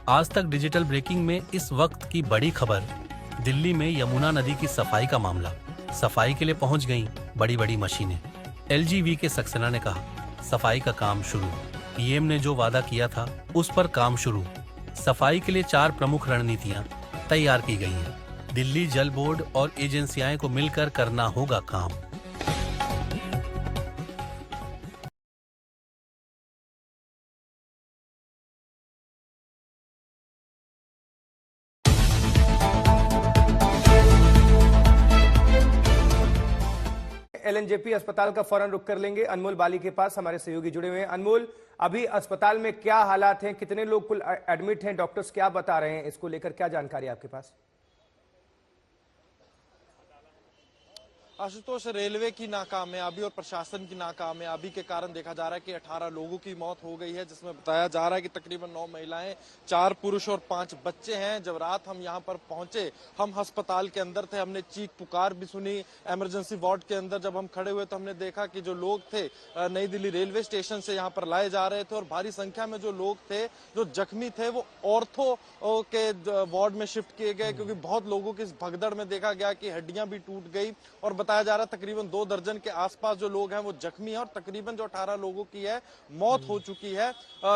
आज तक digital breaking में इस वक्त की बड़ी खबर, दिल्ली में यमुना नदी की सफाई का मामला। सफाई के लिए पहुंच गईं बड़ी बड़ी मशीनें। एलजीवी के सक्सेना ने कहा, सफाई का काम शुरू। पीएम ने जो वादा किया था उस पर काम शुरू। सफाई के लिए 4 प्रमुख रणनीतियां तैयार की गई हैं। दिल्ली जल बोर्ड और एजेंसियां को मिलकर करना होगा काम। एलएनजेपी अस्पताल का फौरन रुख कर लेंगे। अनमोल बाली के पास हमारे सहयोगी जुड़े हुए हैं। अनमोल, अभी अस्पताल में क्या हालात हैं, कितने लोग कुल एडमिट हैं, डॉक्टर्स क्या बता रहे हैं, इसको लेकर क्या जानकारी है आपके पास? आशुतोष, रेलवे की नाकामयाबी और प्रशासन की नाकामयाबी के कारण देखा जा रहा है कि 18 लोगों की मौत हो गई है, जिसमें बताया जा रहा है कि तकरीबन 9 महिलाएं, 4 पुरुष और 5 बच्चे हैं। जब रात हम यहां पर पहुंचे, हम अस्पताल के अंदर थे, हमने चीख पुकार भी सुनी। इमरजेंसी वार्ड के अंदर जब हम खड़े हुए तो हमने देखा कि जो लोग थे नई दिल्ली रेलवे स्टेशन से यहाँ पर लाए जा रहे थे, और भारी संख्या में जो लोग थे, जो जख्मी थे, वो ऑर्थो के वार्ड में शिफ्ट किए गए, क्योंकि बहुत लोगों की इस भगदड़ में देखा गया कि हड्डियां भी टूट गई। और बताया जा रहा है तकरीबन 2 दर्जन के आसपास जो लोग हैं वो जख्मी हैं, और तकरीबन जो 18 लोगों की है मौत हो चुकी है,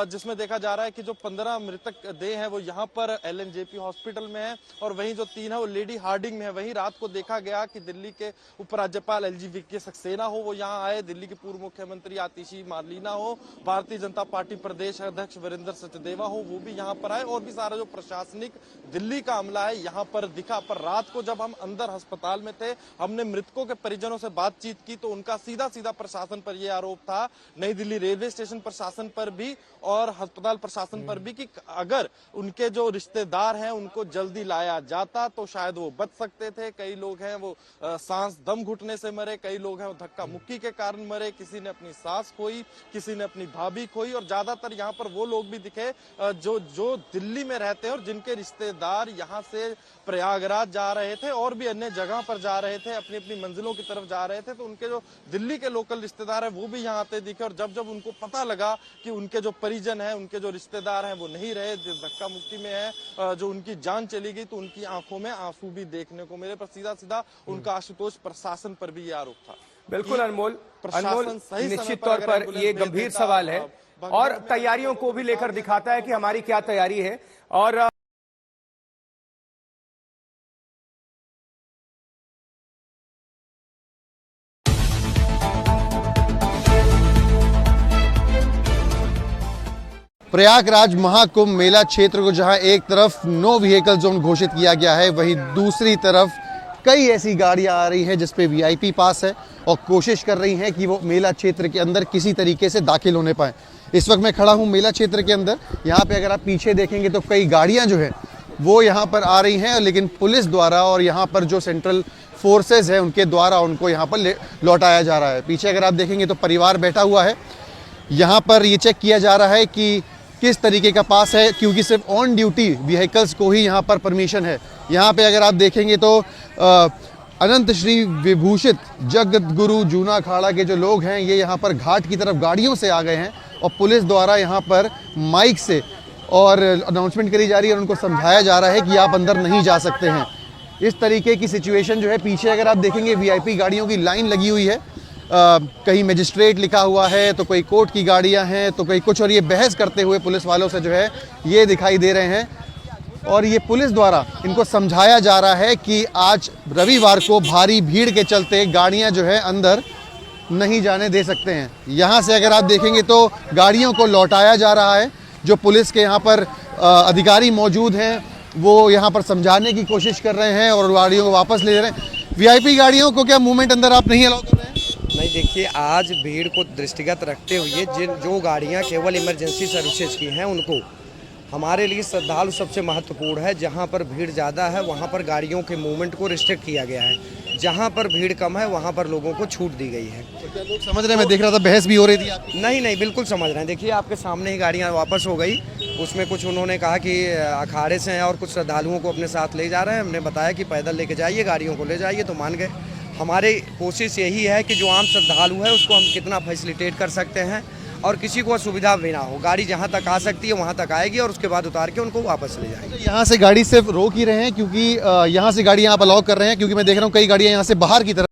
जिसमें देखा जा रहा है कि जो 15 मृतक देह हैं वो यहाँ पर एलएनजेपी हॉस्पिटल में है, और वहीं जो 3 है वो लेडी हार्डिंग में है। वहीं रात को देखा गया कि दिल्ली के उपराज्यपाल एलजी के सक्सेना हो, वो यहाँ आए, दिल्ली के पूर्व मुख्यमंत्री आतिशी मार्लिना हो, भारतीय जनता पार्टी प्रदेश अध्यक्ष वीरेंद्र सचदेवा हो, वो भी यहाँ पर आए, और भी सारा जो प्रशासनिक दिल्ली का अमला है यहाँ पर दिखा। पर रात को जब हम अंदर अस्पताल में थे, हमने मृतकों के परिजनों से बातचीत की, तो उनका सीधा सीधा प्रशासन पर यह आरोप था, नई दिल्ली रेलवे स्टेशन प्रशासन पर भी और अस्पताल प्रशासन पर भी, कि अगर उनके जो रिश्तेदार हैं उनको जल्दी लाया जाता तो शायद वो बच सकते थे। कई लोग हैं वो सांस दम घुटने से मरे, कई लोग हैं वो धक्का मुक्की के कारण मरे, किसी ने अपनी सास खोई, किसी ने अपनी भाभी खोई, और ज्यादातर यहाँ पर वो लोग भी दिखे जो दिल्ली में रहते हैं और जिनके रिश्तेदार यहाँ से प्रयागराज जा रहे थे और भी अन्य जगह पर जा रहे थे, अपनी अपनी मंजिलों की तरफ जा रहे थे। तो उनके जो दिल्ली के लोकल रिश्तेदार हैं वो भी यहाँ आते दिखे, और जब जब उनको पता लगा कि उनके जो परिजन हैं, उनके जो रिश्तेदार हैं वो नहीं रहे, धक्का मुक्की में है, जो उनकी जान चली गई, तो उनकी आंखों में आंसू भी देखने को मिले। पर सीधा सीधा उनका आशुतोष प्रशासन पर भी ये आरोप था। बिल्कुल अनमोल, निश्चित तौर पर ये गंभीर सवाल है और तैयारियों को भी लेकर दिखाता है कि हमारी क्या तैयारी है। और प्रयागराज महाकुंभ मेला क्षेत्र को जहां एक तरफ नो व्हीकल जोन घोषित किया गया है, वहीं दूसरी तरफ कई ऐसी गाड़ियां आ रही हैं जिस पे वीआईपी पास है और कोशिश कर रही हैं कि वो मेला क्षेत्र के अंदर किसी तरीके से दाखिल होने पाए। इस वक्त मैं खड़ा हूं मेला क्षेत्र के अंदर। यहाँ पे अगर आप पीछे देखेंगे तो कई गाड़ियां जो है वो यहाँ पर आ रही हैं, लेकिन पुलिस द्वारा और यहाँ पर जो सेंट्रल फोर्सेज है उनके द्वारा उनको यहाँ पर लौटाया जा रहा है। पीछे अगर आप देखेंगे तो परिवार बैठा हुआ है। यहाँ पर ये चेक किया जा रहा है कि किस तरीके का पास है, क्योंकि सिर्फ ऑन ड्यूटी व्हीकल्स को ही यहाँ पर परमिशन है। यहाँ पे अगर आप देखेंगे तो अनंत श्री विभूषित जगत गुरु जूना अखाड़ा के जो लोग हैं ये यहाँ पर घाट की तरफ गाड़ियों से आ गए हैं, और पुलिस द्वारा यहाँ पर माइक से और अनाउंसमेंट करी जा रही है और उनको समझाया जा रहा है कि आप अंदर नहीं जा सकते हैं। इस तरीके की सिचुएशन जो है, पीछे अगर आप देखेंगे वीआईपी गाड़ियों की लाइन लगी हुई है। कहीं मजिस्ट्रेट लिखा हुआ है तो कोई कोर्ट की गाड़ियां हैं तो कोई कुछ, और ये बहस करते हुए पुलिस वालों से जो है ये दिखाई दे रहे हैं। और ये पुलिस द्वारा इनको समझाया जा रहा है कि आज रविवार को भारी भीड़ के चलते गाड़ियां जो है अंदर नहीं जाने दे सकते हैं। यहाँ से अगर आप देखेंगे तो गाड़ियों को लौटाया जा रहा है। जो पुलिस के यहाँ पर अधिकारी मौजूद हैं वो यहाँ पर समझाने की कोशिश कर रहे हैं और गाड़ियों को वापस ले रहे हैं। वीआईपी गाड़ियों को क्या मूवमेंट अंदर आप नहीं अलाउ कर रहे हैं? नहीं, देखिए, आज भीड़ को दृष्टिगत रखते हुए जो गाड़ियां केवल इमरजेंसी सर्विसेज की हैं उनको, हमारे लिए श्रद्धालु सबसे महत्वपूर्ण है। जहां पर भीड़ ज़्यादा है वहां पर गाड़ियों के मूवमेंट को रिस्ट्रिक्ट किया गया है, जहां पर भीड़ कम है वहां पर लोगों को छूट दी गई है। तो क्या लोग समझ रहे हैं? मैं देख रहा था बहस भी हो रही थी आपकी। नहीं, बिल्कुल समझ रहे हैं। देखिए, आपके सामने ही गाड़ियाँ वापस हो गई। उसमें कुछ उन्होंने कहा कि अखाड़े से हैं और कुछ श्रद्धालुओं को अपने साथ ले जा रहे हैं। हमने बताया कि पैदल लेके जाइए, गाड़ियों को ले जाइए, तो मान गए। हमारी कोशिश यही है कि जो आम श्रद्धालु है उसको हम कितना फैसिलिटेट कर सकते हैं और किसी को असुविधा भी ना हो। गाड़ी जहाँ तक आ सकती है वहाँ तक आएगी और उसके बाद उतार के उनको वापस ले जाएंगे। यहाँ से गाड़ी सिर्फ रोक ही रहे हैं क्योंकि यहाँ से गाड़ियाँ आप अलाउ कर रहे हैं, क्योंकि मैं देख रहा हूँ कई गाड़ियाँ यहाँ से बाहर की तरफ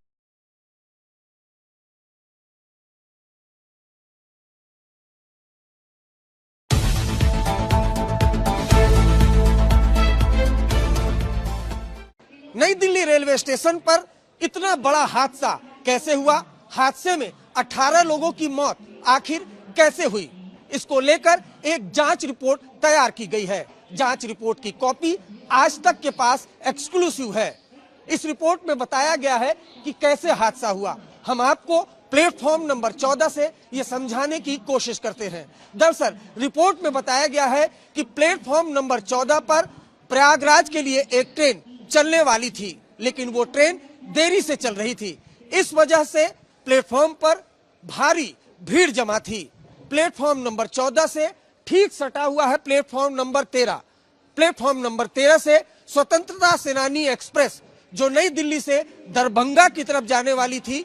नई दिल्ली रेलवे स्टेशन पर इतना बड़ा हादसा कैसे हुआ? हादसे में 18 लोगों की मौत आखिर कैसे हुई? इसको लेकर एक जांच रिपोर्ट तैयार की गई है। जांच रिपोर्ट की कॉपी आज तक के पास एक्सक्लूसिव है। इस रिपोर्ट में बताया गया है कि कैसे हादसा हुआ। हम आपको प्लेटफॉर्म नंबर 14 से ये समझाने की कोशिश करते हैं। दरअसल रिपोर्ट में बताया गया है कि प्लेटफॉर्म नंबर 14 पर प्रयागराज के लिए एक ट्रेन चलने वाली थी, लेकिन वो ट्रेन देरी से चल रही थी। इस वजह से प्लेटफॉर्म पर भारी भीड़ जमा थी। प्लेटफॉर्म नंबर 14 से ठीक सटा हुआ है प्लेटफॉर्म नंबर 13। प्लेटफॉर्म नंबर 13 से स्वतंत्रता सेनानी एक्सप्रेस जो नई दिल्ली से दरभंगा की तरफ जाने वाली थी,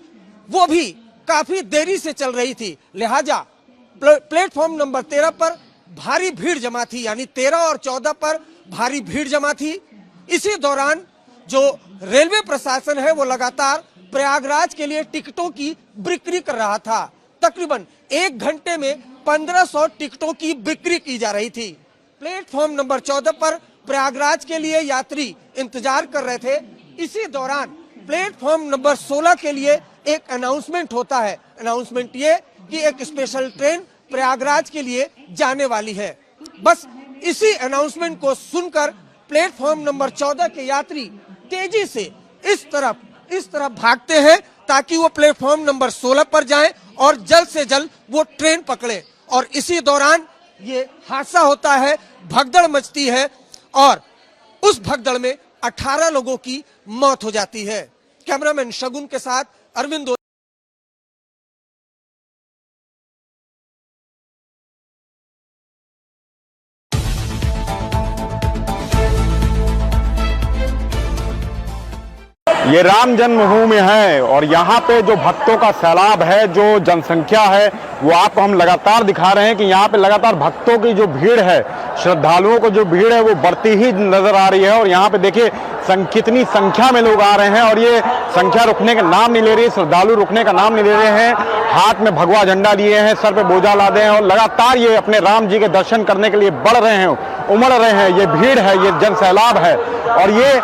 वो भी काफी देरी से चल रही थी। लिहाजा प्लेटफॉर्म नंबर 13 पर भारी भीड़ जमा थी, यानी 13 और 14 पर भारी भीड़ जमा थी। इसी दौरान जो रेलवे प्रशासन है वो लगातार प्रयागराज के लिए टिकटों की बिक्री कर रहा था। तकरीबन 1 घंटे में 1500 टिकटों की बिक्री की जा रही थी। प्लेटफॉर्म नंबर 14 पर प्रयागराज के लिए यात्री इंतजार कर रहे थे। इसी दौरान प्लेटफॉर्म नंबर 16 के लिए एक अनाउंसमेंट होता है। अनाउंसमेंट ये कि एक स्पेशल ट्रेन प्रयागराज के लिए जाने वाली है। बस इसी अनाउंसमेंट को सुनकर प्लेटफॉर्म नंबर 14 के यात्री तेजी से इस तरफ भागते हैं ताकि वो प्लेटफॉर्म नंबर 16 पर जाएं और जल्द से जल्द वो ट्रेन पकड़े। और इसी दौरान ये हादसा होता है, भगदड़ मचती है और उस भगदड़ में 18 लोगों की मौत हो जाती है। कैमरामैन शगुन के साथ अरविंद। ये राम जन्मभूमि है और यहाँ पे जो भक्तों का सैलाब है, जो जनसंख्या है, वो आपको हम लगातार दिखा रहे हैं कि यहाँ पे लगातार भक्तों की जो भीड़ है, श्रद्धालुओं को जो भीड़ है वो बढ़ती ही नजर आ रही है। और यहाँ पे देखिए कितनी संख्या में लोग आ रहे हैं और ये संख्या रुकने का नाम नहीं ले रही है। श्रद्धालु रुकने का नाम नहीं ले रहे हैं। हाथ में भगवा झंडा लिए हैं, सर पे बोझा लादे हैं और लगातार ये अपने राम जी के दर्शन करने के लिए बढ़ रहे हैं, उमड़ रहे हैं। ये भीड़ है, ये जन सैलाब है और ये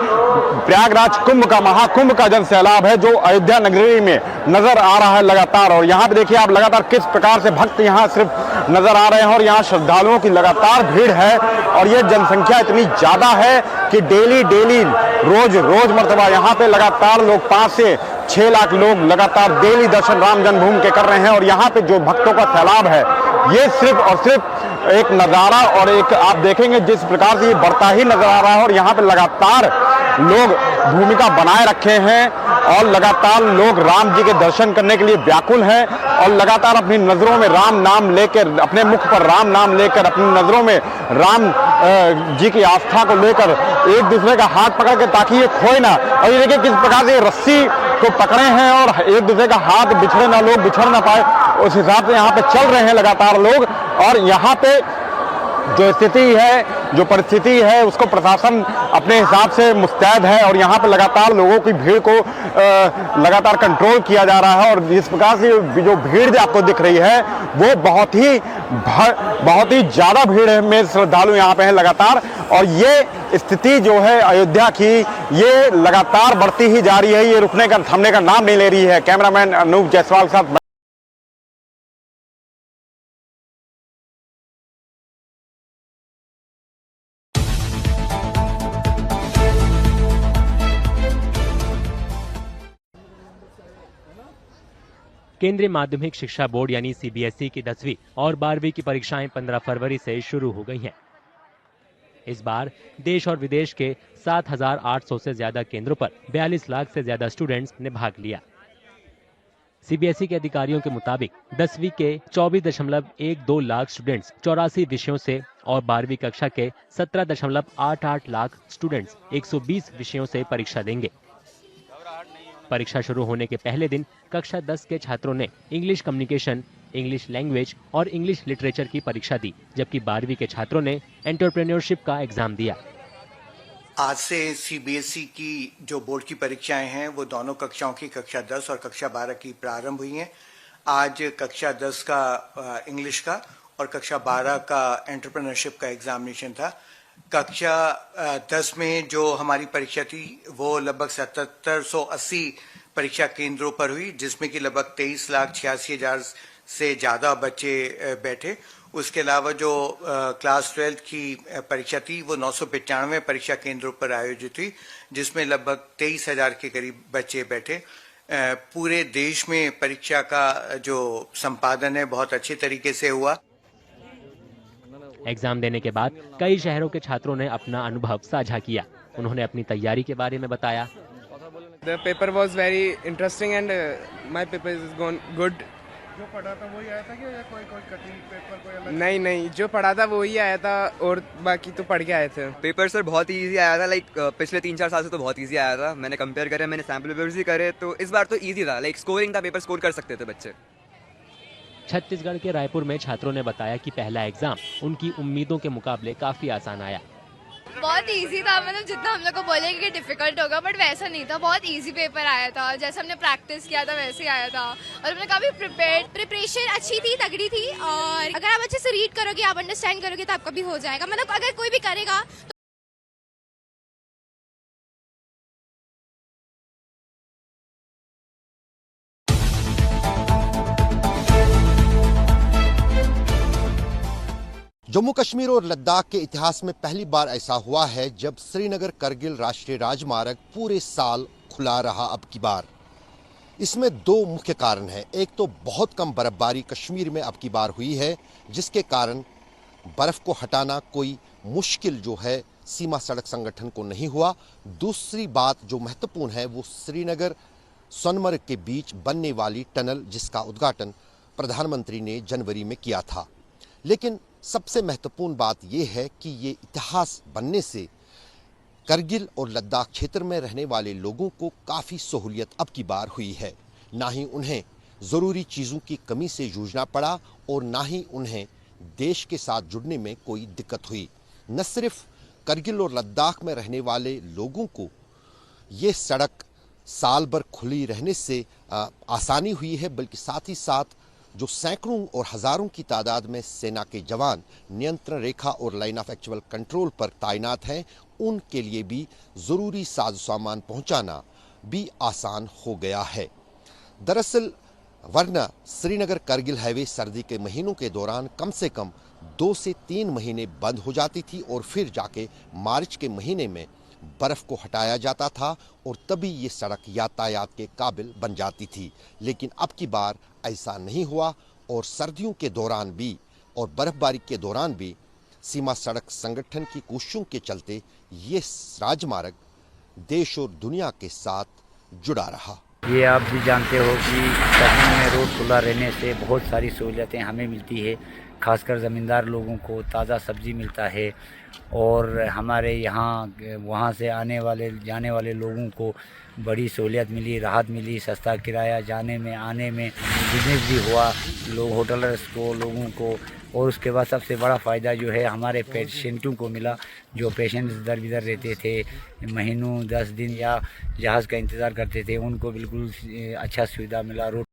प्रयागराज कुंभ का, महाकुंभ का जन सैलाब है जो अयोध्या नगरी में नजर आ रहा है लगातार। और यहाँ पे देखिए आप लगातार किस प्रकार से भक्त यहाँ सिर्फ नजर आ रहे हैं और यहाँ श्रद्धालुओं की लगातार भीड़ है। और ये जनसंख्या इतनी ज्यादा है कि डेली रोज मर्तबा यहाँ पे लगातार लोग 5 से 6 लाख लोग लगातार डेली दर्शन राम जन्मभूमि के कर रहे हैं। और यहाँ पे जो भक्तों का सैलाब है, ये सिर्फ और सिर्फ एक नज़ारा और एक आप देखेंगे जिस प्रकार से ये बढ़ता ही नजर आ रहा है। और यहाँ पे लगातार लोग भूमिका बनाए रखे हैं और लगातार लोग राम जी के दर्शन करने के लिए व्याकुल हैं और लगातार अपनी नजरों में राम नाम लेकर, अपने मुख पर राम नाम लेकर, अपनी नजरों में राम जी की आस्था को लेकर एक दूसरे का हाथ पकड़ के ताकि ये खोए ना। और ये देखिए किस प्रकार से रस्सी को पकड़े हैं और एक दूसरे का हाथ बिछड़े ना, लोग बिछड़ ना पाए, उस हिसाब से यहाँ पे चल रहे हैं लगातार लोग। और यहाँ पे जो स्थिति है, जो परिस्थिति है, उसको प्रशासन अपने हिसाब से मुस्तैद है और यहाँ पे लगातार लोगों की भीड़ को लगातार कंट्रोल किया जा रहा है। और इस प्रकार से जो भीड़ आपको दिख रही है वो बहुत ही ज़्यादा भीड़ में श्रद्धालु यहाँ पे हैं लगातार। और ये स्थिति जो है अयोध्या की, ये लगातार बढ़ती ही जा रही है, ये रुकने का, थमने का नाम नहीं ले रही है। कैमरामैन अनूप जायसवाल के साथ। केंद्रीय माध्यमिक शिक्षा बोर्ड यानी सीबीएसई की 10वीं और 12वीं की परीक्षाएं 15 फरवरी से शुरू हो गई हैं। इस बार देश और विदेश के 7,800 से ज्यादा केंद्रों पर 42 लाख से ज्यादा स्टूडेंट्स ने भाग लिया। सीबीएसई के अधिकारियों के मुताबिक 10वीं के 24.12 लाख स्टूडेंट्स 84 विषयों से और 12वीं कक्षा के 17.88 लाख स्टूडेंट्स 120 विषयों से परीक्षा देंगे। परीक्षा शुरू होने के पहले दिन कक्षा 10 के छात्रों ने इंग्लिश कम्युनिकेशन, इंग्लिश लैंग्वेज और इंग्लिश लिटरेचर की परीक्षा दी, जबकि 12वीं के छात्रों ने एंटरप्रेन्योरशिप का एग्जाम दिया। आज से सीबीएसई की जो बोर्ड की परीक्षाएं हैं वो दोनों कक्षाओं की कक्षा 10 और कक्षा 12 की प्रारंभ हुई हैं। आज कक्षा 10 का इंग्लिश का और कक्षा 12 का एंटरप्रेन्योरशिप का एग्जामिनेशन था। कक्षा 10 में जो हमारी परीक्षा थी वो लगभग 7780 परीक्षा केंद्रों पर हुई, जिसमें कि लगभग 23,86,000 से ज़्यादा बच्चे बैठे। उसके अलावा जो क्लास 12 की परीक्षा थी वो 995 परीक्षा केंद्रों पर आयोजित हुई, जिसमें लगभग 23,000 के करीब बच्चे बैठे। पूरे देश में परीक्षा का जो संपादन है बहुत अच्छे तरीके से हुआ। एग्जाम देने के बाद कई शहरों के छात्रों ने अपना अनुभव साझा किया। उन्होंने अपनी तैयारी के बारे में बताया। The paper was very interesting and my paper is gone good. जो पढ़ा था वही आया था कि या कोई कठिन पेपर कोई अलग? नहीं, जो पढ़ा था वही आया था और बाकी तो पढ़ के आए थे। पेपर सर बहुत ही इजी आया था, पिछले 3-4 साल से तो बहुत इजी आया था। मैंने कंपेयर करे, मैंने सैम्पल पेपर्स भी करे, तो इस बार तो इजी था। स्कोरिंग था, पेपर स्कोर कर सकते थे बच्चे। छत्तीसगढ़ के रायपुर में छात्रों ने बताया कि पहला एग्जाम उनकी उम्मीदों के मुकाबले काफी आसान आया। बहुत इजी था, मतलब जितना हम लोग को बोले कि डिफिकल्ट होगा, बट वैसा नहीं था। बहुत इजी पेपर आया था, जैसे हमने प्रैक्टिस किया था वैसे ही आया था और हमने काफी प्रिपरेशन अच्छी थी, तगड़ी थी। और अगर आप अच्छे से रीड करोगे, आप अंडरस्टैंड करोगे तो आपका भी हो जाएगा। मतलब अगर कोई भी करेगा तो जम्मू कश्मीर और लद्दाख के इतिहास में पहली बार ऐसा हुआ है जब श्रीनगर करगिल राष्ट्रीय राजमार्ग पूरे साल खुला रहा। अब की बार इसमें दो मुख्य कारण हैं। एक तो बहुत कम बर्फबारी कश्मीर में अब की बार हुई है, जिसके कारण बर्फ को हटाना कोई मुश्किल जो है सीमा सड़क संगठन को नहीं हुआ। दूसरी बात जो महत्वपूर्ण है वो श्रीनगर सोनमर्ग के बीच बनने वाली टनल, जिसका उद्घाटन प्रधानमंत्री ने जनवरी में किया था। लेकिन सबसे महत्वपूर्ण बात यह है कि ये इतिहास बनने से करगिल और लद्दाख क्षेत्र में रहने वाले लोगों को काफ़ी सहूलियत अब की बार हुई है। ना ही उन्हें ज़रूरी चीज़ों की कमी से जूझना पड़ा और ना ही उन्हें देश के साथ जुड़ने में कोई दिक्कत हुई। न सिर्फ करगिल और लद्दाख में रहने वाले लोगों को ये सड़क साल भर खुली रहने से आसानी हुई है, बल्कि साथ ही साथ जो सैकड़ों और हजारों की तादाद में सेना के जवान नियंत्रण रेखा और लाइन ऑफ एक्चुअल कंट्रोल पर तैनात हैं, उनके लिए भी ज़रूरी साज सामान पहुंचाना भी आसान हो गया है। दरअसल वरना श्रीनगर करगिल हाईवे सर्दी के महीनों के दौरान कम से कम 2 से 3 महीने बंद हो जाती थी और फिर जाके मार्च के महीने में बर्फ़ को हटाया जाता था और तभी ये सड़क यातायात के काबिल बन जाती थी। लेकिन अब की बार ऐसा नहीं हुआ और सर्दियों के दौरान भी और बर्फबारी के दौरान भी सीमा सड़क संगठन की कोशिशों के चलते ये राजमार्ग देश और दुनिया के साथ जुड़ा रहा। ये आप भी जानते हो कि सर्दी में रोड खुला रहने से बहुत सारी सहूलियतें हमें मिलती है, खासकर ज़मींदार लोगों को ताज़ा सब्ज़ी मिलता है और हमारे यहाँ वहाँ से आने वाले जाने वाले लोगों को बड़ी सहूलियत मिली, राहत मिली, सस्ता किराया जाने में आने में, बिजनेस भी हुआ लोग होटलर्स को लोगों को। और उसके बाद सबसे बड़ा फ़ायदा जो है हमारे पेशेंटों को मिला, जो पेशेंट्स इधर बिधर रहते थे, महीनों 10 दिन या जहाज़ का इंतज़ार करते थे, उनको बिल्कुल अच्छा सुविधा मिला। रोड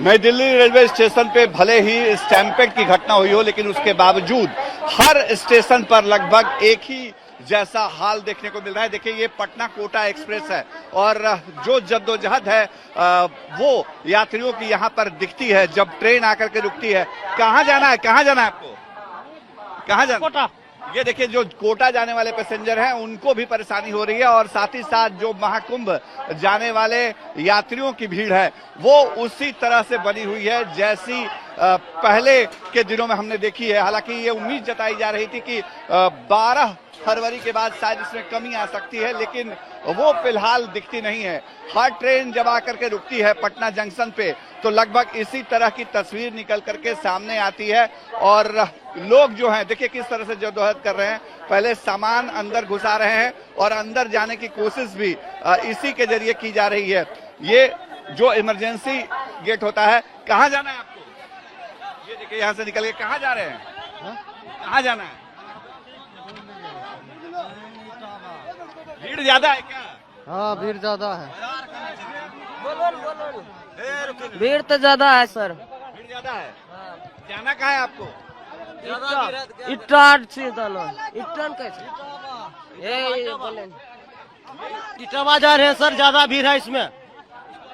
नई दिल्ली रेलवे स्टेशन पे भले ही स्टैम्पेड की घटना हुई हो, लेकिन उसके बावजूद हर स्टेशन पर लगभग एक ही जैसा हाल देखने को मिल रहा है। देखिए ये पटना कोटा एक्सप्रेस है और जो जद्दोजहद है वो यात्रियों की यहाँ पर दिखती है जब ट्रेन आकर के रुकती है। कहाँ जाना है, कहाँ जाना है आपको, कहाँ जाना? कोटा। ये देखिए जो कोटा जाने वाले पैसेंजर हैं उनको भी परेशानी हो रही है और साथ ही साथ जो महाकुंभ जाने वाले यात्रियों की भीड़ है वो उसी तरह से बनी हुई है जैसी पहले के दिनों में हमने देखी है। हालांकि ये उम्मीद जताई जा रही थी कि 12 फरवरी के बाद शायद इसमें कमी आ सकती है, लेकिन वो फिलहाल दिखती नहीं है। हर ट्रेन जब आकर के रुकती है पटना जंक्शन पे तो लगभग इसी तरह की तस्वीर निकल करके सामने आती है और लोग जो हैं देखिए किस तरह से जद्दोजहद कर रहे हैं। पहले सामान अंदर घुसा रहे हैं और अंदर जाने की कोशिश भी इसी के जरिए की जा रही है। ये जो इमरजेंसी गेट होता है, कहाँ जाना है आपको? ये देखिए यहाँ से निकल के कहाँ जा रहे हैं? कहाँ जाना है? भीड़ ज्यादा है क्या? हाँ भीड़ ज्यादा है। भीड़ तो ज्यादा है सर। भीड़ ज्यादा है। जाना कहाँ है आपको? इटान से इटान कैसे? इटावा जा रहे हैं सर, ज्यादा भीड़ है इसमें।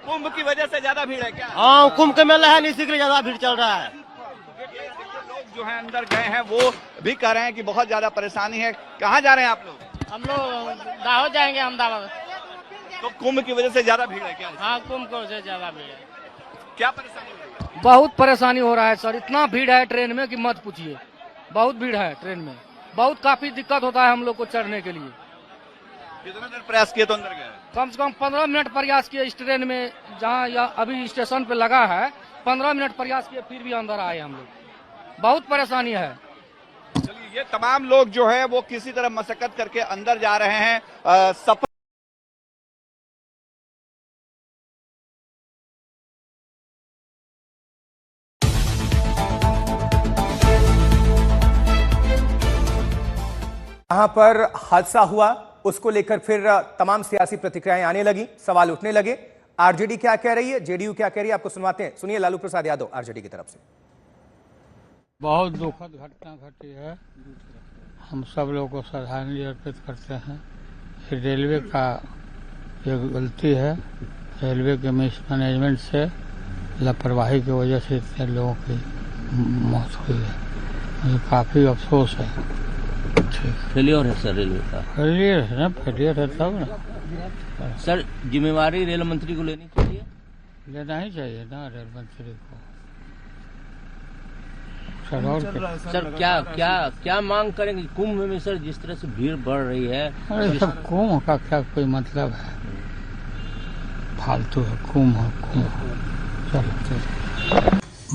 कुंभ की वजह से ज्यादा भीड़ है क्या? हाँ कुंभ के मेला है, इसी के लिए ज्यादा भीड़ चल रहा है। लोग जो है अंदर गए हैं वो भी कह रहे हैं कि बहुत ज्यादा परेशानी है। कहाँ जा रहे हैं आप लोग? हम लोग दाहोद जाएंगे, अहमदाबाद। तो कुंभ की वजह से ज्यादा भीड़ है क्या? हाँ कुंभ की वजह से ज्यादा भीड़ है। क्या परेशानी हो रही है? बहुत परेशानी हो रहा है सर, इतना भीड़ है ट्रेन में कि मत पूछिए। बहुत भीड़ है ट्रेन में, बहुत काफी दिक्कत होता है हम लोग को चढ़ने के लिए। कितना देर प्रयास किए तो अंदर गए? कम से कम 15 मिनट प्रयास किए इस ट्रेन में, जहाँ या अभी स्टेशन पे लगा है 15 मिनट प्रयास किए, फिर भी अंदर आए हम लोग। बहुत परेशानी है। चलिए ये तमाम लोग जो है वो किसी तरह मशक्कत करके अंदर जा रहे हैं। सफर यहां पर हादसा हुआ उसको लेकर फिर तमाम सियासी प्रतिक्रियाएं आने लगी, सवाल उठने लगे। आरजेडी क्या कह रही है, जेडीयू क्या कह रही है, आपको सुनवाते हैं। सुनिए लालू प्रसाद यादव आरजेडी की तरफ से। बहुत दुखद घटना घटी है, हम सब लोग को श्रद्धांजलि अर्पित करते हैं। रेलवे का ये गलती है, रेलवे के मिसमैनेजमेंट से, लापरवाही की वजह से इतने लोगों की मौत हुई है। मुझे काफ़ी अफसोस है। फेलियर है सर रेलवे का। फेलियर है ना, फेलियर है तब ना सर। जिम्मेवारी रेल मंत्री को लेनी चाहिए। लेना ही चाहिए ना रेल मंत्री को। सर क्या क्या क्या मांग करेंगे कुंभ में सर, जिस तरह से भीड़ बढ़ रही है? अरे सब कुंभ का क्या कोई मतलब है, फालतू है कुंभ। चलो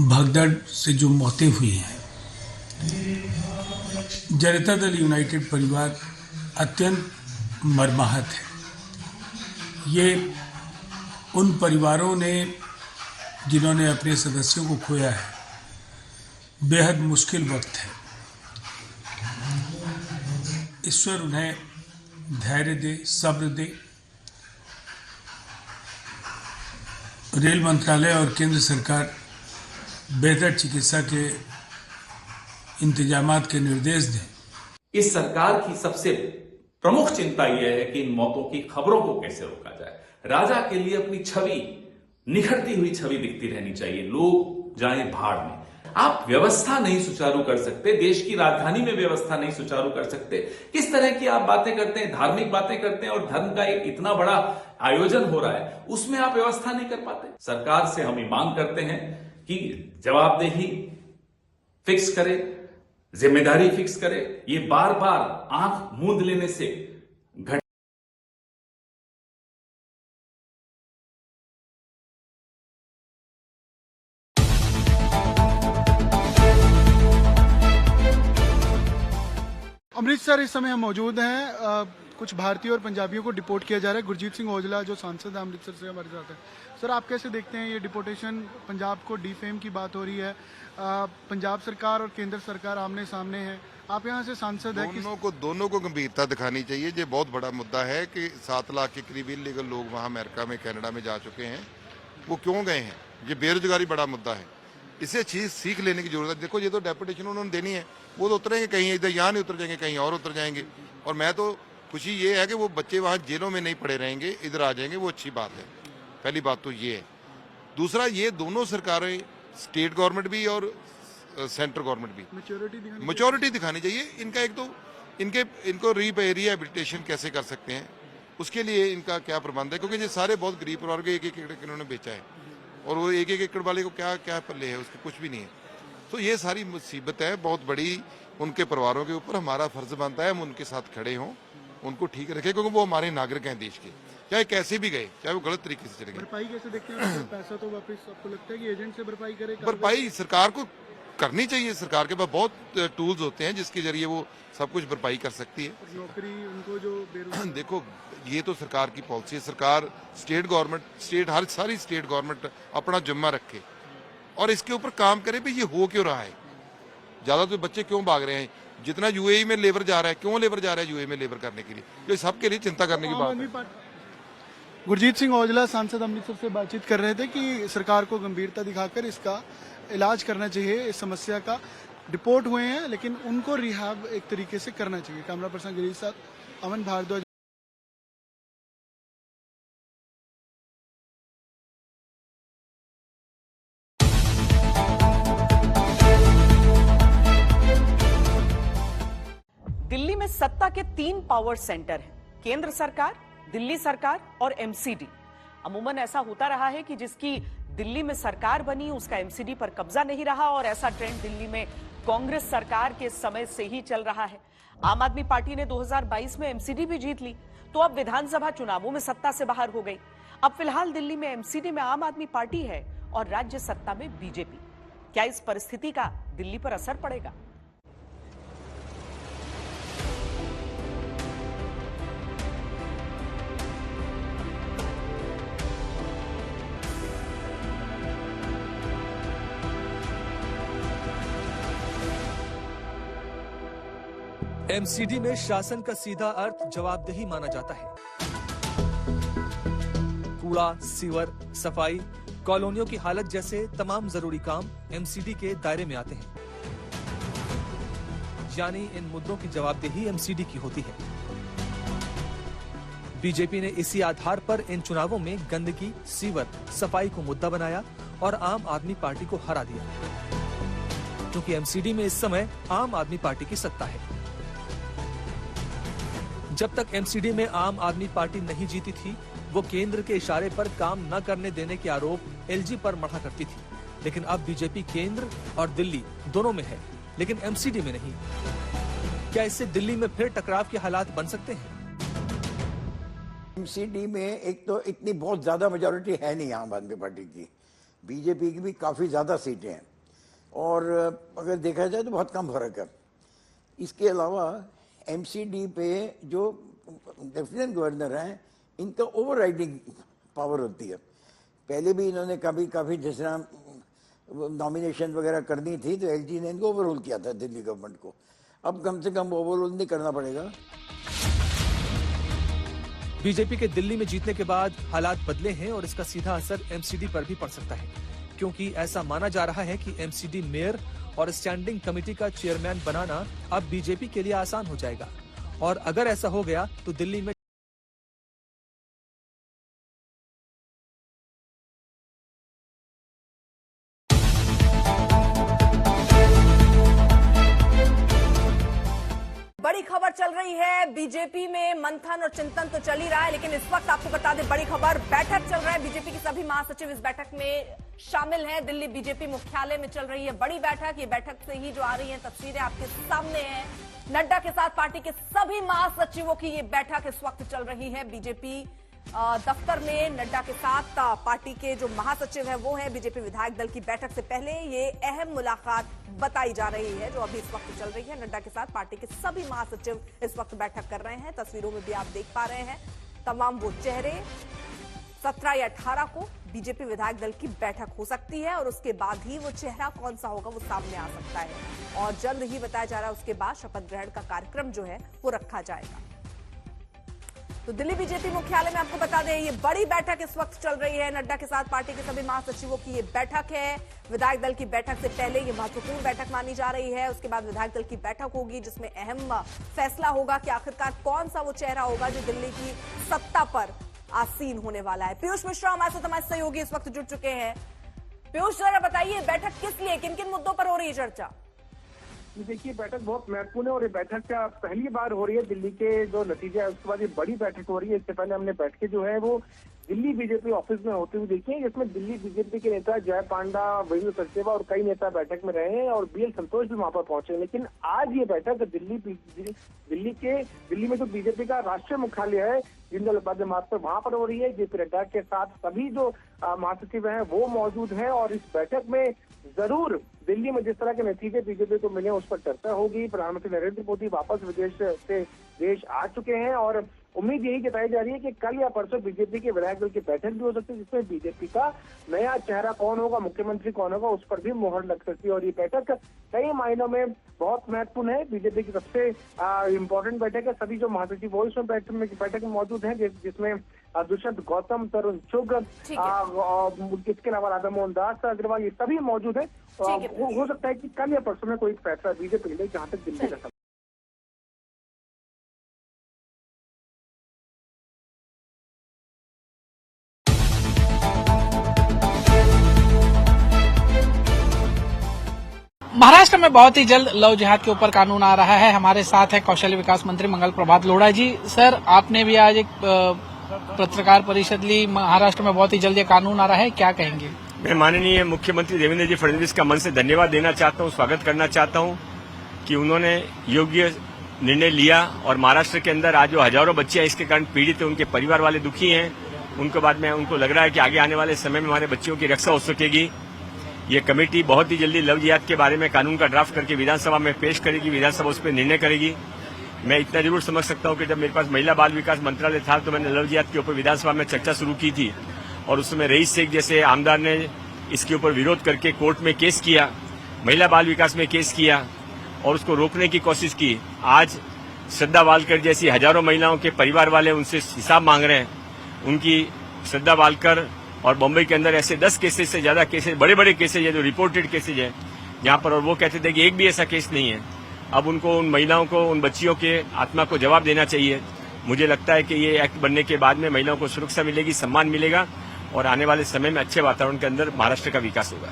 भगदड़ से जो मौतें हुई हैं, जनता दल यूनाइटेड परिवार अत्यंत मर्माहत है। ये उन परिवारों ने जिन्होंने अपने सदस्यों को खोया है, बेहद मुश्किल वक्त है। ईश्वर उन्हें धैर्य दे, सब्र दे। रेल मंत्रालय और केंद्र सरकार बेहतर चिकित्सा के इंतजामात के निर्देश दें। इस सरकार की सबसे प्रमुख चिंता यह है कि इन मौतों की खबरों को कैसे रोका जाए। राजा के लिए अपनी छवि, निखरती हुई छवि दिखती रहनी चाहिए। लोग जाएं भाड़ में। आप व्यवस्था नहीं सुचारू कर सकते, देश की राजधानी में व्यवस्था नहीं सुचारू कर सकते। किस तरह की आप बातें करते हैं, धार्मिक बातें करते हैं, और धर्म का एक इतना बड़ा आयोजन हो रहा है, उसमें आप व्यवस्था नहीं कर पाते। सरकार से हम ये मांग करते हैं कि जवाबदेही फिक्स करे, जिम्मेदारी फिक्स करे। ये बार बार आंख मूंद लेने से अमृतसर इस समय हम मौजूद हैं। कुछ भारतीयों और पंजाबियों को डिपोर्ट किया जा रहा है। गुरजीत सिंह औजला जो सांसद है अमृतसर से हमारे साथ है। सर आप कैसे देखते हैं ये डिपोर्टेशन? पंजाब को डिफेम की बात हो रही है, पंजाब सरकार और केंद्र सरकार आमने सामने है, आप यहाँ से सांसद है। दोनों को गंभीरता दिखानी चाहिए। ये बहुत बड़ा मुद्दा है कि 7 लाख के करीब इलीगल लोग वहाँ अमेरिका में, कनाडा में जा चुके हैं। वो क्यों गए हैं? ये बेरोजगारी बड़ा मुद्दा है, इसे चीज सीख लेने की जरूरत है। देखो ये तो डेपुटेशन उन्होंने देनी है, वो तो उतरेंगे कहीं, इधर यहाँ नहीं उतर जाएंगे, कहीं और उतर जाएंगे। और मैं तो खुशी ये है कि वो बच्चे वहाँ जेलों में नहीं पड़े रहेंगे, इधर आ जाएंगे, वो अच्छी बात है। पहली बात तो ये है। दूसरा, ये दोनों सरकारें, स्टेट गवर्नमेंट भी और सेंट्रल गवर्नमेंट भी, मैच्योरिटी दिखानी चाहिए। इनका एक तो इनको रिहेबिलिटेशन कैसे कर सकते हैं, उसके लिए इनका क्या प्रबंध है, क्योंकि ये सारे बहुत गरीब परिवार के 1-1 एकड़ इन्होंने बेचा है, और वो 1-1 एकड़ वाले को क्या क्या पल्ले है, उसके कुछ भी नहीं है। तो ये सारी मुसीबत है बहुत बड़ी उनके परिवारों के ऊपर। हमारा फर्ज बनता है हम उनके साथ खड़े हों उनको ठीक रखे, क्योंकि वो हमारे नागरिक हैं देश के, चाहे कैसे भी गए, चाहे वो गलत तरीके से चले गए। भरपाई कैसे देखते हैं? पैसा तो वापस आपको लगता है कि एजेंट से भरपाई करे? भरपाई सरकार को करनी चाहिए, सरकार के पास बहुत टूल्स होते हैं जिसके जरिए वो सब कुछ भरपाई कर सकती है। नौकरी उनको जो बेरोजगार, देखो ये तो सरकार की पॉलिसी है, सरकार स्टेट गवर्नमेंट सारी स्टेट गवर्नमेंट अपना जिम्मा रखे और इसके ऊपर काम करे भी ये हो क्यों रहा है, ज्यादा तो बच्चे क्यों भाग रहे हैं, जितना यूएई में लेबर जा रहा है, क्यों लेबर जा रहा है यूएई में लेबर करने के लिए, ये सबके लिए चिंता करने की बात है। गुरजीत सिंह औजला सांसद अमृतसर से बातचीत कर रहे थे कि सरकार को गंभीरता दिखाकर इसका इलाज करना चाहिए, इस समस्या का डिपोर्ट हुए हैं लेकिन उनको रिहाब एक तरीके से करना चाहिए। कैमरा पर्सन गिरीश साथ अमन भारद्वाज। दिल्ली में सत्ता के 3 पावर सेंटर हैं, केंद्र सरकार, दिल्ली सरकार और एमसीडी। अमूमन ऐसा होता रहा है कि जिसकी दिल्ली में सरकार बनी उसका एमसीडी पर कब्जा नहीं रहा और ऐसा ट्रेंड दिल्ली में कांग्रेस सरकार के समय से ही चल रहा है। आम आदमी पार्टी ने 2022 में एमसीडी भी जीत ली तो अब विधानसभा चुनावों में सत्ता से बाहर हो गई। अब फिलहाल दिल्ली में एमसीडी में आम आदमी पार्टी है और राज्य सत्ता में बीजेपी। क्या इस परिस्थिति का दिल्ली पर असर पड़ेगा? एमसीडी में शासन का सीधा अर्थ जवाबदेही माना जाता है। कूड़ा, सीवर, सफाई, कॉलोनियों की हालत जैसे तमाम जरूरी काम एमसीडी के दायरे में आते हैं, यानी इन मुद्दों की जवाबदेही एमसीडी की होती है। बीजेपी ने इसी आधार पर इन चुनावों में गंदगी, सीवर, सफाई को मुद्दा बनाया और आम आदमी पार्टी को हरा दिया, क्योंकि एमसीडी में इस समय आम आदमी पार्टी की सत्ता है। जब तक एमसीडी में आम आदमी पार्टी नहीं जीती थी, वो केंद्र के इशारे पर काम न करने देने के आरोप एलजी पर मढ़ा करती थी, लेकिन अब बीजेपी केंद्र और दिल्ली दोनों में है, लेकिन एमसीडी में नहीं। क्या इससे दिल्ली में फिर टकराव के हालात बन सकते हैं? एमसीडी में एक तो इतनी बहुत ज्यादा मेजोरिटी है नहीं आम आदमी पार्टी की, बीजेपी की भी काफी ज्यादा सीटें हैं और अगर देखा जाए तो बहुत कम फर्क है। इसके अलावा एमसीडी पे जो लेफ्टिनेंट गवर्नर हैं इनका ओवरराइडिंग पावर होती है। पहले भी इन्होंने काफी जिस तरह नॉमिनेशन वगैरह करनी थी तो एलजी ने इनको ओवररूल किया था दिल्ली गवर्नमेंट को, अब कम से कम ओवररूल नहीं करना पड़ेगा। बीजेपी के दिल्ली में जीतने के बाद हालात बदले हैं और इसका सीधा असर एमसीडी पर भी पड़ सकता है, क्योंकि ऐसा माना जा रहा है कि एमसीडी मेयर और स्टैंडिंग कमेटी का चेयरमैन बनाना अब बीजेपी के लिए आसान हो जाएगा और अगर ऐसा हो गया तो दिल्ली में बड़ी खबर चल रही है। बीजेपी में मंथन और चिंतन तो चल ही रहा है, लेकिन इस वक्त आपको बता दें बड़ी खबर, बैठक चल रहा है। बीजेपी के सभी महासचिव इस बैठक में शामिल हैं। दिल्ली बीजेपी मुख्यालय में चल रही है बड़ी बैठक। ये बैठक से ही जो आ रही है तस्वीरें आपके सामने हैं। नड्डा के साथ पार्टी के सभी महासचिवों की ये बैठक इस वक्त चल रही है बीजेपी दफ्तर में। नड्डा के साथ पार्टी के जो महासचिव हैं वो हैं। बीजेपी विधायक दल की बैठक से पहले ये अहम मुलाकात बताई जा रही है जो अभी इस वक्त चल रही है। नड्डा के साथ पार्टी के सभी महासचिव इस वक्त बैठक कर रहे हैं। तस्वीरों में भी आप देख पा रहे हैं तमाम वो चेहरे। 17 या 18 को बीजेपी विधायक दल की बैठक हो सकती है और उसके बाद ही वो चेहरा कौन सा होगा वो सामने आ सकता है और जल्द ही बताया जा रहा है उसके बाद शपथ ग्रहण का कार्यक्रम जो है वो रखा जाएगा। तो दिल्ली बीजेपी मुख्यालय में आपको बता दें ये बड़ी बैठक इस वक्त चल रही है। नड्डा के साथ पार्टी के सभी महासचिवों की ये बैठक है। विधायक दल की बैठक से पहले ये महत्वपूर्ण बैठक मानी जा रही है। उसके बाद विधायक दल की बैठक होगी जिसमें अहम फैसला होगा कि आखिरकार कौन सा वो चेहरा होगा जो दिल्ली की सत्ता पर आसीन होने वाला है। पीयूष मिश्रा हमारे साथ हमारे सहयोगी इस वक्त जुड़ चुके हैं। पीयूष जरा बताइए बैठक किस लिए, किन किन मुद्दों पर हो रही है चर्चा? देखिए बैठक बहुत महत्वपूर्ण है और ये बैठक का पहली बार हो रही है। दिल्ली के जो नतीजे है उसके बाद ये बड़ी बैठक हो रही है। इससे पहले हमने बैठकें जो है वो दिल्ली बीजेपी ऑफिस में होते हुए देखी है, जिसमें दिल्ली बीजेपी के नेता जय पांडा, वीरेंद्र सचदेवा और कई नेता बैठक में रहे हैं और BL संतोष भी वहां पर पहुंचे। लेकिन आज ये बैठक दिल्ली में जो बीजेपी का राष्ट्रीय मुख्यालय है जिंदल उपाध्याय मार्ग पर, वहां पर हो रही है। JP नड्डा के साथ सभी जो महासचिव हैं वो मौजूद हैं और इस बैठक में जरूर दिल्ली में जिस तरह के नतीजे बीजेपी को मिले उस पर चर्चा होगी। प्रधानमंत्री नरेंद्र मोदी वापस विदेश से देश आ चुके हैं और उम्मीद यही जताई जा रही है कि कल या परसों बीजेपी के विधायक दल की बैठक भी हो सकती है, जिसमें बीजेपी का नया चेहरा कौन होगा, मुख्यमंत्री कौन होगा, उस पर भी मोहर लग सकती है। और ये बैठक कई मायनों में बहुत महत्वपूर्ण है, बीजेपी की सबसे इम्पोर्टेंट बैठक है। सभी जो महासचिव वो इसमें बैठक में मौजूद हैं, जिसमें दुष्यंत गौतम, तरुण चुग, इसके अलावा राधा मोहन दास अग्रवाल, ये सभी मौजूद है। हो सकता है कि कल या परसों में कोई फैसला बीजेपी ले, जहाँ तक दिल्ली का। महाराष्ट्र में बहुत ही जल्द लव जिहाद के ऊपर कानून आ रहा है। हमारे साथ है कौशल विकास मंत्री मंगल प्रभात लोढ़ा जी। सर, आपने भी आज एक पत्रकार परिषद ली, महाराष्ट्र में बहुत ही जल्द ये कानून आ रहा है, क्या कहेंगे? मैं माननीय मुख्यमंत्री देवेंद्र जी फडणवीस का मन से धन्यवाद देना चाहता हूं, स्वागत करना चाहता हूं कि उन्होंने योग्य निर्णय लिया और महाराष्ट्र के अंदर आज जो हजारों बच्चे इसके कारण पीड़ित है, उनके परिवार वाले दुखी हैं, उनके बाद में उनको लग रहा है कि आगे आने वाले समय में हमारे बच्चियों की रक्षा हो सकेगी। ये कमेटी बहुत ही जल्दी लव जिहाद के बारे में कानून का ड्राफ्ट करके विधानसभा में पेश करेगी, विधानसभा उस पर निर्णय करेगी। मैं इतना जरूर समझ सकता हूं कि जब मेरे पास महिला बाल विकास मंत्रालय था तो मैंने लव जिहाद के ऊपर विधानसभा में चर्चा शुरू की थी और उसमें रईस शेख जैसे आमदार ने इसके ऊपर विरोध करके कोर्ट में केस किया, महिला बाल विकास में केस किया और उसको रोकने की कोशिश की। आज श्रद्धा वालकर जैसी हजारों महिलाओं के परिवार वाले उनसे हिसाब मांग रहे हैं। उनकी श्रद्धा वालकर और बॉम्बे के अंदर ऐसे 10 केसेस से ज्यादा केसेस, बड़े बड़े केसेज है जो रिपोर्टेड केसेज है जहां पर, और वो कहते थे कि एक भी ऐसा केस नहीं है। अब उनको, उन महिलाओं को, उन बच्चियों के आत्मा को जवाब देना चाहिए। मुझे लगता है कि ये एक्ट बनने के बाद में महिलाओं को सुरक्षा मिलेगी, सम्मान मिलेगा और आने वाले समय में अच्छे वातावरण के अंदर महाराष्ट्र का विकास होगा।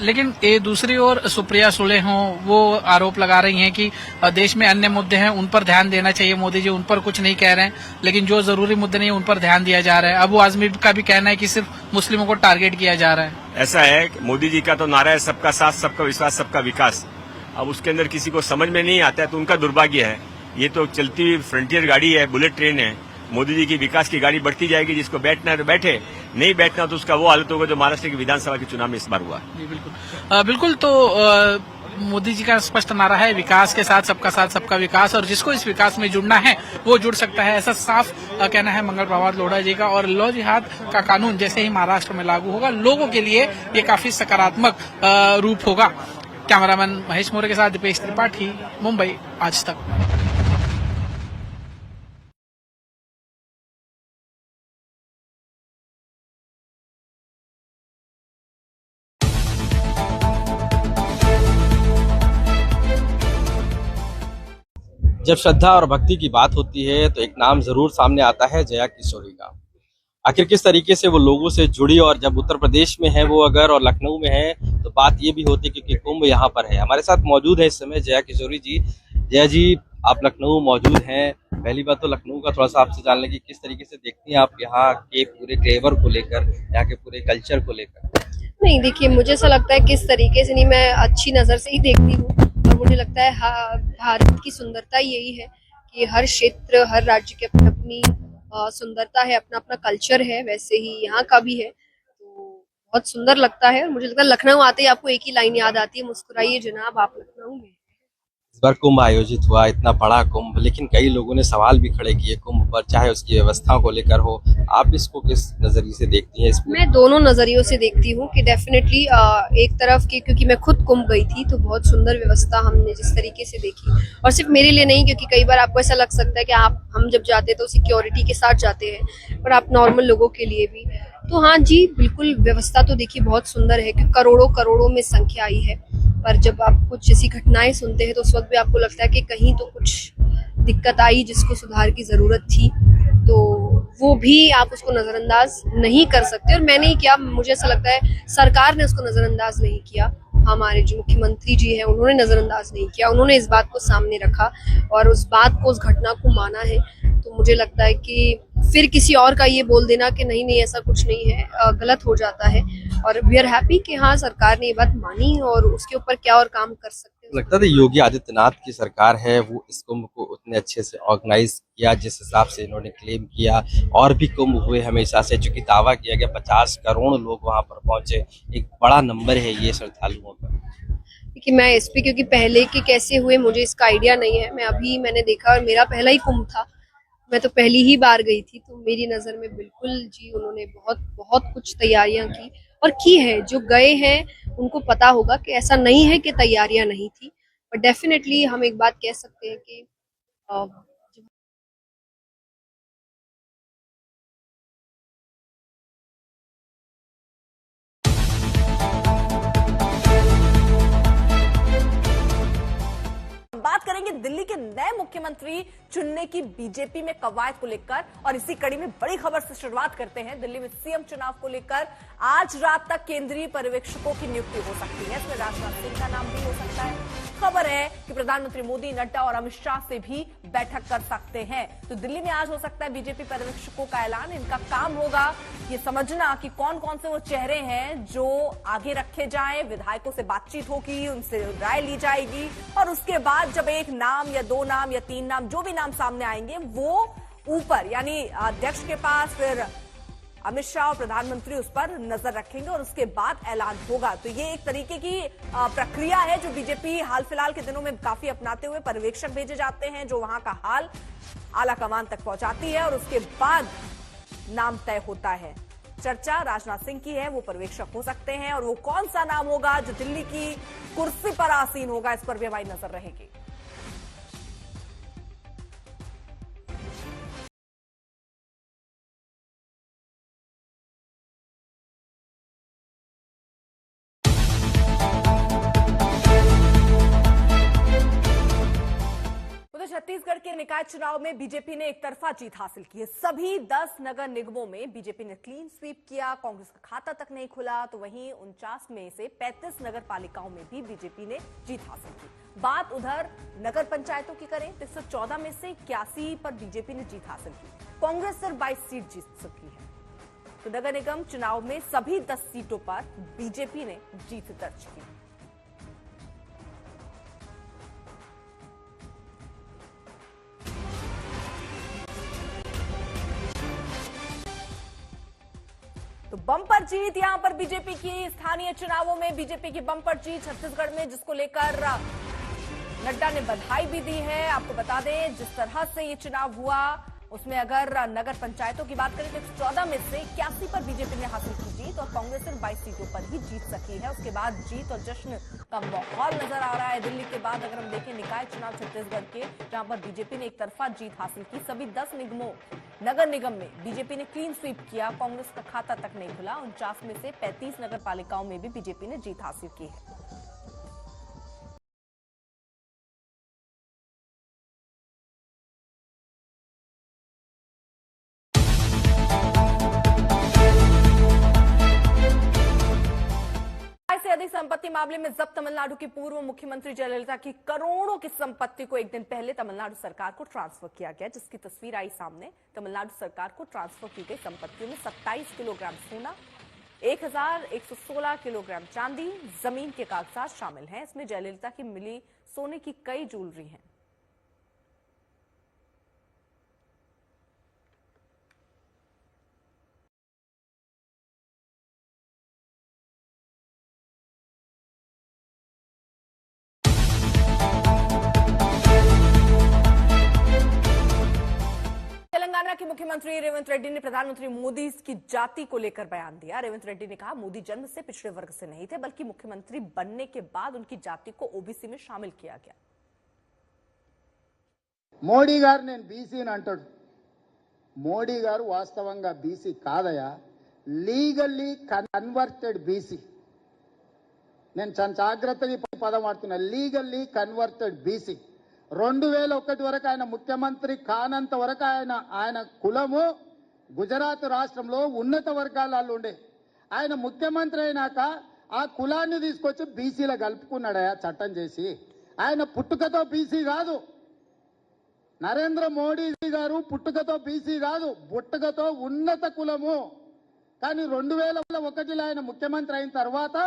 लेकिन दूसरी ओर सुप्रिया सुले हों, वो आरोप लगा रही हैं कि देश में अन्य मुद्दे हैं, उन पर ध्यान देना चाहिए। मोदी जी उन पर कुछ नहीं कह रहे हैं, लेकिन जो जरूरी मुद्दे नहीं उन पर ध्यान दिया जा रहा है। अबू आजमी का भी कहना है कि सिर्फ मुस्लिमों को टारगेट किया जा रहा है। ऐसा है कि मोदी जी का तो नारा है सबका साथ, सबका विश्वास, सबका विकास। अब उसके अंदर किसी को समझ में नहीं आता है तो उनका दुर्भाग्य है। ये तो चलती हुई फ्रंटियर गाड़ी है, बुलेट ट्रेन है। मोदी जी की विकास की गाड़ी बढ़ती जाएगी, जिसको बैठना है तो बैठे, नहीं बैठना तो उसका वो हालत होगा जो महाराष्ट्र की विधानसभा के चुनाव में इस बार हुआ। बिल्कुल। तो मोदी जी का स्पष्ट नारा है विकास के साथ, सबका विकास, और जिसको इस विकास में जुड़ना है वो जुड़ सकता है, ऐसा साफ कहना है मंगल प्रभात लोढ़ा जी का। और लव जिहाद का कानून जैसे ही महाराष्ट्र में लागू होगा, लोगों के लिए ये काफी सकारात्मक रूप होगा। कैमरामैन महेश मोरे के साथ दीपेश त्रिपाठी, मुंबई, आज तक। जब श्रद्धा और भक्ति की बात होती है तो एक नाम जरूर सामने आता है, जया किशोरी का। आखिर किस तरीके से वो लोगों से जुड़ी, और जब उत्तर प्रदेश में है वो अगर और लखनऊ में है तो बात ये भी होती है क्योंकि कुंभ यहाँ पर है। हमारे साथ मौजूद है इस समय जया किशोरी जी। जया जी, आप लखनऊ मौजूद हैं, पहली बात तो लखनऊ का थोड़ा सा आपसे जान लेंगे, किस तरीके से देखती हैं आप यहाँ के पूरे फ्लेवर को लेकर, यहाँ के पूरे कल्चर को लेकर? नहीं, देखिए, मुझे ऐसा लगता है किस तरीके से नहीं, मैं अच्छी नजर से ही देखती हूँ और मुझे लगता है भारत की सुंदरता यही है कि हर क्षेत्र, हर राज्य की अपनी अपनी सुंदरता है, अपना अपना कल्चर है, वैसे ही यहाँ का भी है। तो बहुत सुंदर लगता है और मुझे लगता है लखनऊ आते ही आपको एक ही लाइन याद आती है, मुस्कुराइए जनाब, आप लखनऊ में। इस बार कुंभ आयोजित हुआ, इतना बड़ा कुंभ, लेकिन कई लोगों ने सवाल भी खड़े किए कुंभ पर, चाहे उसकी व्यवस्थाओं को लेकर हो। आप इसको किस नजरिए से देखती हैं? मैं दोनों नजरियों से देखती हूँ कि डेफिनेटली एक तरफ की, क्योंकि मैं खुद कुंभ गई थी तो बहुत सुंदर व्यवस्था हमने जिस तरीके से देखी, और सिर्फ मेरे लिए नहीं, क्योंकि कई बार आपको ऐसा लग सकता है कि हम जब जाते तो सिक्योरिटी के साथ जाते हैं, पर आप नॉर्मल लोगों के लिए भी। तो हाँ जी, बिल्कुल व्यवस्था तो देखिए बहुत सुंदर है, क्योंकि करोड़ों में संख्या आई है। पर जब आप कुछ ऐसी घटनाएं सुनते हैं तो उस वक्त भी आपको लगता है कि कहीं तो कुछ दिक्कत आई जिसको सुधार की जरूरत थी, तो वो भी आप उसको नजरअंदाज नहीं कर सकते। और मैंने ही किया, मुझे ऐसा लगता है सरकार ने उसको नजरअंदाज नहीं किया, हमारे जो मुख्यमंत्री जी हैं उन्होंने नजरअंदाज नहीं किया, उन्होंने इस बात को सामने रखा और उस बात को, उस घटना को माना है। तो मुझे लगता है कि फिर किसी और का ये बोल देना कि नहीं नहीं ऐसा कुछ नहीं है, गलत हो जाता है। और वी आर हैप्पी कि हाँ सरकार ने ये बात मानी और उसके ऊपर क्या और काम कर सकते हैं। लगता था योगी आदित्यनाथ की सरकार है वो इस कुंभ को उतने अच्छे से ऑर्गेनाइज किया जिस हिसाब से इन्होंने क्लेम किया, और भी कुंभ हुए हमेशा से, चूंकि दावा किया गया 50 करोड़ लोग वहां पर पहुंचे, एक बड़ा नंबर है ये श्रद्धालुओं का। कि मैं इस पे क्योंकि पहले के कैसे हुए मुझे इसका आइडिया नहीं है, मैंने देखा और मेरा पहला ही कुंभ था, मैं तो पहली ही बार गई थी, तो मेरी नजर में बिल्कुल जी उन्होंने बहुत बहुत कुछ तैयारियां की और की है। जो गए हैं उनको पता होगा कि ऐसा नहीं है कि तैयारियां नहीं थी, बट डेफिनेटली हम एक बात कह सकते हैं कि बात करेंगे दिल्ली के नए मुख्यमंत्री चुनने की बीजेपी में कवायद को लेकर, और इसी कड़ी में बड़ी खबर से शुरुआत करते हैं। दिल्ली में सीएम चुनाव को लेकर आज रात तक केंद्रीय पर्यवेक्षकों की नियुक्ति हो सकती है, इसमें राजनाथ सिंह का नाम भी हो सकता है। खबर है कि प्रधानमंत्री मोदी, नड्डा और अमित शाह से भी बैठक कर सकते हैं। तो दिल्ली में आज हो सकता है बीजेपी पर्यवेक्षकों का ऐलान। इनका काम होगा ये समझना कि कौन कौन से वो चेहरे हैं जो आगे रखे जाएं, विधायकों से बातचीत होगी, उनसे राय ली जाएगी, और उसके बाद जब एक नाम या 2 नाम या 3 नाम जो भी नाम सामने आएंगे वो ऊपर यानी अध्यक्ष के पास, फिर अमित शाह और प्रधानमंत्री उस पर नजर रखेंगे और उसके बाद ऐलान होगा। तो ये एक तरीके की प्रक्रिया है जो बीजेपी हाल फिलहाल के दिनों में काफी अपनाते हुए पर्यवेक्षक भेजे जाते हैं जो वहां का हाल आला कमान तक पहुंचाती है और उसके बाद नाम तय होता है। चर्चा राजनाथ सिंह की है, वो पर्यवेक्षक हो सकते हैं, और वो कौन सा नाम होगा जो दिल्ली की कुर्सी पर आसीन होगा इस पर भी हमारी नजर रहेगी। छत्तीसगढ़ के निकाय चुनाव में बीजेपी ने एक तरफा जीत हासिल की है। सभी 10 नगर निगमों में बीजेपी ने क्लीन स्वीप किया, कांग्रेस का खाता तक नहीं खुला। तो वहीं 49 में से 35 नगर पालिकाओं में भी बीजेपी ने जीत हासिल की। बात उधर नगर पंचायतों की करें तो 114 में से 81 पर बीजेपी ने जीत हासिल की। कांग्रेस सिर्फ 22 सीट जीत सकी है। तो नगर निगम चुनाव में सभी 10 सीटों पर बीजेपी ने जीत दर्ज की। तो बम्पर जीत यहां पर बीजेपी की। स्थानीय चुनावों में बीजेपी की बम्पर जीत छत्तीसगढ़ में, जिसको लेकर नड्डा ने बधाई भी दी है। आपको बता दें जिस तरह से ये चुनाव हुआ उसमें अगर नगर पंचायतों की बात करें तो 114 में से 81 पर बीजेपी ने हासिल की जीत और कांग्रेस सिर्फ 22 सीटों पर ही जीत सकी है। उसके बाद जीत और जश्न का माहौल नजर आ रहा है दिल्ली के बाद। अगर हम देखें निकाय चुनाव छत्तीसगढ़ के, जहां पर बीजेपी ने एक तरफा जीत हासिल की, सभी 10 निगमों नगर निगम में बीजेपी ने क्लीन स्वीप किया, कांग्रेस का खाता तक नहीं खुला। 49 में से 35 नगर पालिकाओं में भी बीजेपी ने जीत हासिल की है। अधिक संपत्ति मामले में जब्त तमिलनाडु की पूर्व मुख्यमंत्री जयललिता की करोड़ों की संपत्ति को एक दिन पहले तमिलनाडु सरकार को ट्रांसफर किया गया, जिसकी तस्वीर आई सामने। तमिलनाडु सरकार को ट्रांसफर की गई संपत्तियों में 27 किलोग्राम सोना, 1116 किलोग्राम चांदी, जमीन के कागजात शामिल हैं। इसमें जयललिता की मिली सोने की कई ज्वेलरी हैं। तेलंगाना के मुख्यमंत्री रेवंत रेड्डी ने प्रधानमंत्री मोदी की जाति को लेकर बयान दिया। रेवंत रेड्डी ने कहा, मोदी जन्म से पिछड़े वर्ग से नहीं थे, बल्कि मुख्यमंत्री बनने के बाद उनकी जाति को ओबीसी में शामिल किया गया। మోడీ గారు నేను బీసీని అంటాడు. మోడీ గారు వాస్తవంగా బీసీ కాదయా, లీగల్లీ కన్వర్టెడ్ బీసీ. నేను చాలా జాగ్రత్తగా పదం వాడుతున్నా, లీగల్లీ కన్వర్టెడ్ బీసీ. 2001 వరకు ఆయన ముఖ్యమంత్రి కానంత వరకు ఆయన కులము గుజరాత్ రాష్ట్రంలో ఉన్నత వర్గాలలో ఉండే. ఆయన ముఖ్యమంత్రి అయినాక ఆ కులాన్ని తీసుకొచ్చి బీసీలో కలుపుకున్నాడయా చట్టం చేసి. ఆయన పుట్టుకతో బీసీ కాదు, నరేంద్ర మోడీ గారు పుట్టుకతో బీసీ కాదు, పుట్టుకతో ఉన్నత కులము. కానీ 2001లో ఆయన ముఖ్యమంత్రి అయిన తర్వాత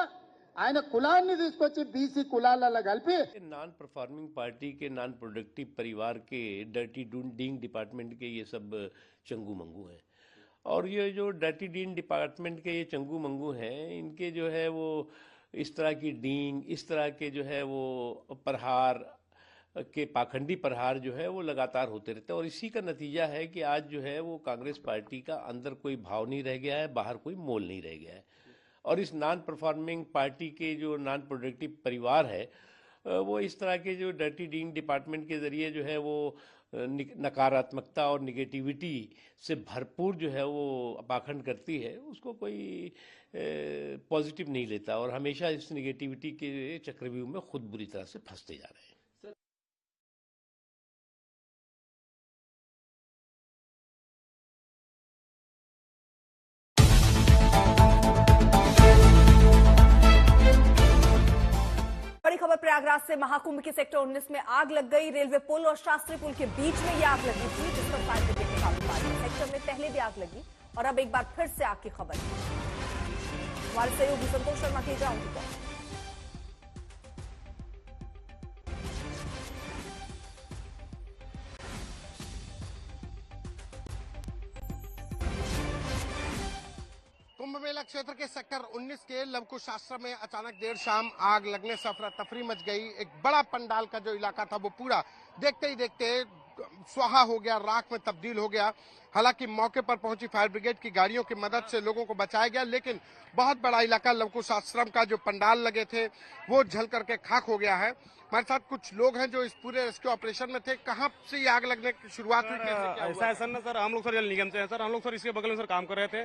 ఆయన కులాన్ని తీసుకొచ్చి బీసీ కులాలలో కలిపి नॉन परफॉर्मिंग पार्टी के नॉन प्रोडक्टिव परिवार के डर्टी डीइंग डिपार्टमेंट के ये सब चंगू मंगू हैं। और ये जो डर्टी डीइंग डिपार्टमेंट के ये चंगू मंगू हैं, इनके जो है वो इस तरह की डीइंग, इस तरह के जो है वो प्रहार के पाखंडी प्रहार जो है वो लगातार होते रहते हैं। और इसी का नतीजा है कि आज जो है वो कांग्रेस पार्टी का अंदर कोई भाव नहीं रह गया है, बाहर कोई मोल नहीं रह गया है। और इस नॉन परफॉर्मिंग पार्टी के जो नॉन प्रोडक्टिव परिवार है वो इस तरह के जो डर्टी डीइंग डिपार्टमेंट के ज़रिए जो है वो नकारात्मकता और निगेटिविटी से भरपूर जो है वो पाखंड करती है, उसको कोई पॉजिटिव नहीं लेता और हमेशा इस निगेटिविटी के चक्रव्यूह में खुद बुरी तरह से फंसते जा रहे हैं। बड़ी खबर प्रयागराज से। महाकुंभ के सेक्टर 19 में आग लग गई। रेलवे पुल और शास्त्री पुल के बीच में ये आग लगी थी, जिस पर फायर ब्रिगेड ने काबू पा लिया। सेक्टर में पहले भी आग लगी और अब एक बार फिर से आग की खबर है। हमारे सहयोगी संतोष शर्मा की ग्राउंड रिपोर्ट। कुंभ मेला क्षेत्र के सेक्टर 19 के लवकुश आश्रम में अचानक देर शाम आग लगने से अफरा तफरी मच गई। एक बड़ा पंडाल का जो इलाका था वो पूरा देखते ही देखते स्वाहा हो गया, राख में तब्दील हो गया। हालांकि मौके पर पहुंची फायर ब्रिगेड की गाड़ियों की मदद से लोगों को बचाया गया, लेकिन बहुत बड़ा इलाका लवकुश आश्रम का जो पंडाल लगे थे वो जल करके खाक हो गया है। हमारे साथ कुछ लोग हैं जो इस पूरे रेस्क्यू ऑपरेशन में थे। कहाँ से ये आग लगने की शुरुआत हुई, कैसे क्या हुआ? ऐसा ना सर, हम लोग सर जल निगम से हैं सर, हम लोग सर इसके बगल में सर काम कर रहे थे।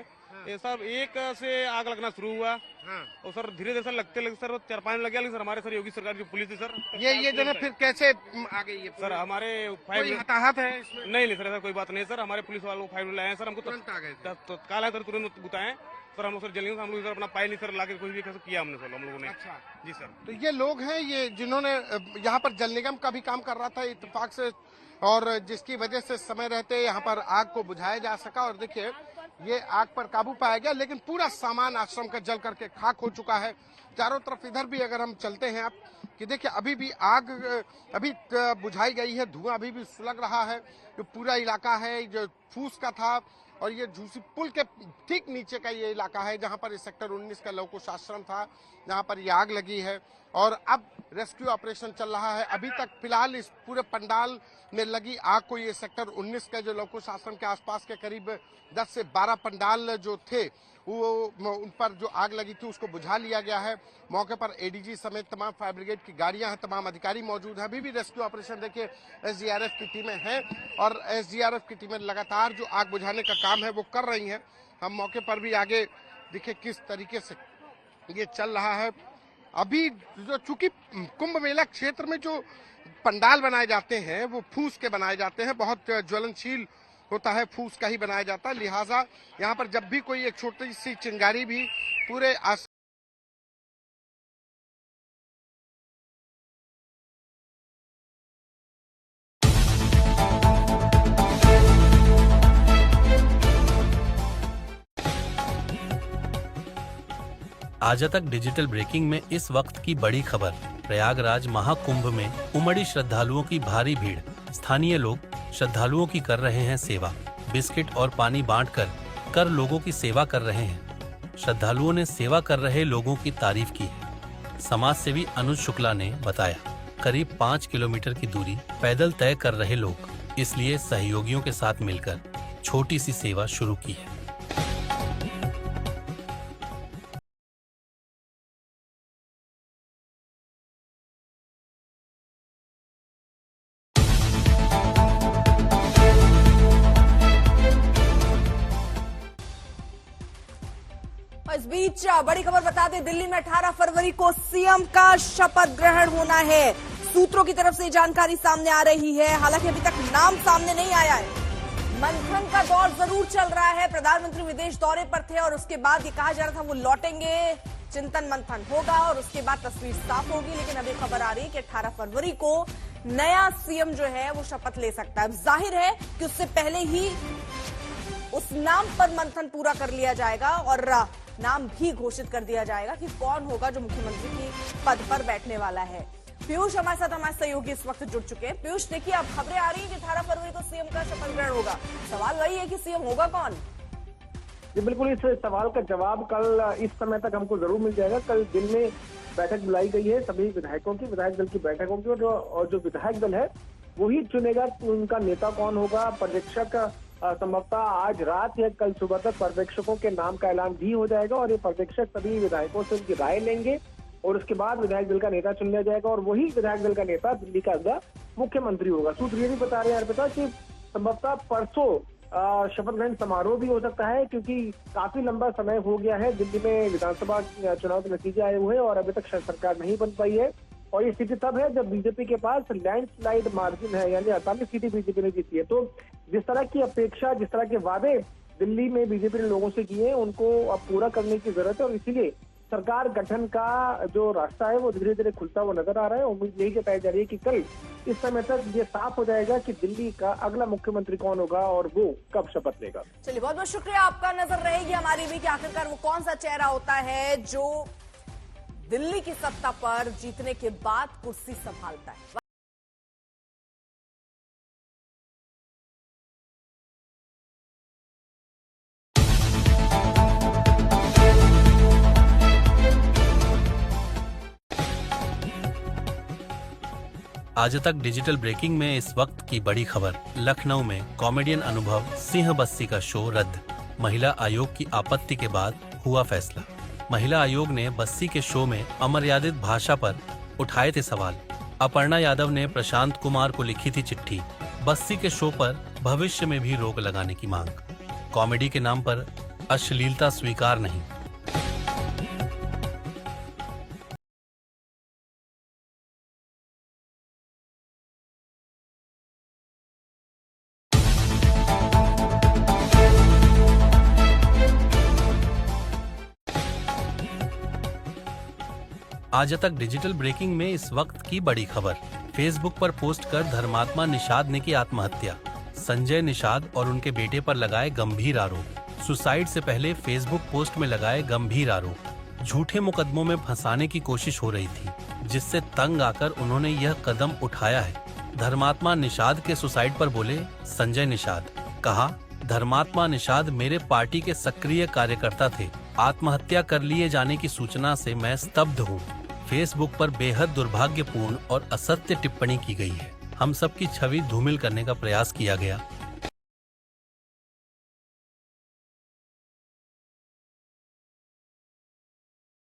ये सब एक से आग लगना शुरू हुआ और सर धीरे धीरे सर लगते सर 4-5 लग गया, लेकिन सर हमारे सर योगी सरकार की पुलिस थी सर। ये जो है फिर कैसे आ गई ये सर? हमारे कोई हताहत है इसमें? नहीं सर, ऐसा कोई बात नहीं सर। हमारे पुलिस वालों को फायर लाए हैं सर, हमको तुरंत आ गए, तत्काल है सर, तुरंत बुताए सर। हम लोग सर जल्दी हम लोग सर अपना पायल नहीं सर लाके कोई भी कैसे किया हमने सर, हम लोगों ने। अच्छा जी सर। तो ये लोग हैं ये जिन्होंने यहाँ पर जल निगम का भी काम कर रहा था इत्तेफाक से, और जिसकी वजह से समय रहते यहाँ पर आग को बुझाया जा सका। और देखिए ये आग पर काबू पाया गया, लेकिन पूरा सामान आश्रम का जल करके खाक हो चुका है। चारों तरफ इधर भी अगर हम चलते हैं आप कि देखिए अभी भी आग अभी बुझाई गई है, धुआं अभी भी सुलग रहा है। जो पूरा इलाका है जो फूस का था, और ये झूसी पुल के ठीक नीचे का ये इलाका है जहां पर इस सेक्टर 19 का लवकुश आश्रम था, जहां पर ये आग लगी है। और अब रेस्क्यू ऑपरेशन चल रहा है। अभी तक फिलहाल इस पूरे पंडाल में लगी आग को ये सेक्टर 19 का जो लवकुश आश्रम के आसपास के करीब 10 से 12 पंडाल जो थे वो उन पर जो आग लगी थी उसको बुझा लिया गया है। मौके पर एडीजी समेत तमाम फायर ब्रिगेड की गाड़ियां हैं, तमाम अधिकारी मौजूद हैं। अभी भी रेस्क्यू ऑपरेशन देखिए एसडीआरएफ की टीमें हैं और एसडीआरएफ की टीमें लगातार जो आग बुझाने का काम है वो कर रही हैं। हम मौके पर भी आगे दिखे किस तरीके से ये चल रहा है। अभी जो चूंकि कुंभ मेला क्षेत्र में जो पंडाल बनाए जाते हैं वो फूस के बनाए जाते हैं, बहुत ज्वलनशील होता है, फूस का ही बनाया जाता है। लिहाजा यहाँ पर जब भी कोई एक छोटी सी चिंगारी भी पूरे आज तक डिजिटल ब्रेकिंग में इस वक्त की बड़ी खबर। प्रयागराज महाकुंभ में उमड़ी श्रद्धालुओं की भारी भीड़। स्थानीय लोग श्रद्धालुओं की कर रहे हैं सेवा। बिस्किट और पानी बांटकर लोगों की सेवा कर रहे हैं। श्रद्धालुओं ने सेवा कर रहे लोगों की तारीफ की है। समाज सेवी अनुज शुक्ला ने बताया, करीब 5 किलोमीटर की दूरी पैदल तय कर रहे लोग, इसलिए सहयोगियों के साथ मिलकर छोटी सी सेवा शुरू की है। इस बीच बड़ी खबर बता दें, दिल्ली में 18 फरवरी को सीएम का शपथ ग्रहण होना है। सूत्रों की तरफ से जानकारी सामने आ रही है, हालांकि अभी तक नाम सामने नहीं आया है। मंथन का दौर जरूर चल रहा है। प्रधानमंत्री विदेश दौरे पर थे और उसके बाद ये कहा जा रहा था वो लौटेंगे, चिंतन मंथन होगा और उसके बाद तस्वीर साफ होगी। लेकिन अभी खबर आ रही है कि 18 फरवरी को नया सीएम जो है वो शपथ ले सकता है। जाहिर है कि उससे पहले ही उस नाम पर मंथन पूरा कर लिया जाएगा और नाम भी घोषित कर दिया जाएगा कि कौन होगा जो मुख्यमंत्री की पद पर बैठने वाला है। पीयूष हमारे साथ, हमारे सहयोगी इस वक्त जुड़ चुके हैं। पीयूष, देखिए अब खबरें आ रही है कि 18 फरवरी को सीएम का शपथ ग्रहण होगा। सवाल वही है कि सीएम होगा कौन? जी बिल्कुल, इस सवाल का जवाब कल इस समय तक हमको जरूर मिल जाएगा। कल दिन में बैठक बुलाई गई है सभी विधायकों की, विधायक दल की बैठक होगी और जो विधायक दल है वही चुनेगा कि उनका नेता कौन होगा। पर्यवेक्षक संभवतः आज रात या कल सुबह तक पर्यवेक्षकों के नाम का ऐलान भी हो जाएगा और ये पर्यवेक्षक सभी विधायकों से उनकी राय लेंगे और उसके बाद विधायक दल का नेता चुन लिया जाएगा और वही विधायक दल का नेता दिल्ली का अगला मुख्यमंत्री होगा। सूत्र ये भी बता रहे हैं अर्पिता कि संभवतः परसों शपथ ग्रहण समारोह भी हो सकता है, क्योंकि काफी लंबा समय हो गया है। दिल्ली में विधानसभा चुनाव के नतीजे आए हुए हैं और अभी तक सरकार नहीं बन पाई है और ये स्थिति तब है जब बीजेपी के पास लैंडस्लाइड मार्जिन है, यानी 48 सीटें बीजेपी ने जीती है। तो जिस तरह की अपेक्षा, जिस तरह के वादे दिल्ली में बीजेपी ने लोगों से किए, उनको अब पूरा करने की जरूरत है और इसीलिए सरकार गठन का जो रास्ता है वो धीरे धीरे खुलता हुआ नजर आ रहा है। उम्मीद यही जताई जा रही है कि कल इस समय तक ये साफ हो जाएगा कि दिल्ली का अगला मुख्यमंत्री कौन होगा और वो कब शपथ लेगा। चलिए, बहुत बहुत शुक्रिया आपका। नजर रहेगी हमारी भी कि आखिरकार वो कौन सा चेहरा होता है जो दिल्ली की सत्ता पर जीतने के बाद कुर्सी संभालता है। आज तक डिजिटल ब्रेकिंग में इस वक्त की बड़ी खबर। लखनऊ में कॉमेडियन अनुभव सिंह बस्सी का शो रद्द। महिला आयोग की आपत्ति के बाद हुआ फैसला। महिला आयोग ने बस्सी के शो में अमर्यादित भाषा पर उठाए थे सवाल। अपर्णा यादव ने प्रशांत कुमार को लिखी थी चिट्ठी। बस्सी के शो पर भविष्य में भी रोक लगाने की मांग। कॉमेडी के नाम पर अश्लीलता स्वीकार नहीं। आज तक डिजिटल ब्रेकिंग में इस वक्त की बड़ी खबर। फेसबुक पर पोस्ट कर धर्मात्मा निषाद ने की आत्महत्या। संजय निषाद और उनके बेटे पर लगाए गंभीर आरोप। सुसाइड से पहले फेसबुक पोस्ट में लगाए गंभीर आरोप। झूठे मुकदमों में फंसाने की कोशिश हो रही थी, जिससे तंग आकर उन्होंने यह कदम उठाया है। धर्मात्मा निषाद के सुसाइड पर बोले संजय निषाद। कहा, धर्मात्मा निषाद मेरे पार्टी के सक्रिय कार्यकर्ता थे। आत्महत्या कर लिए जाने की सूचना से मैं स्तब्ध हूँ। फेसबुक पर बेहद दुर्भाग्यपूर्ण और असत्य टिप्पणी की गई है। हम सबकी छवि धूमिल करने का प्रयास किया गया।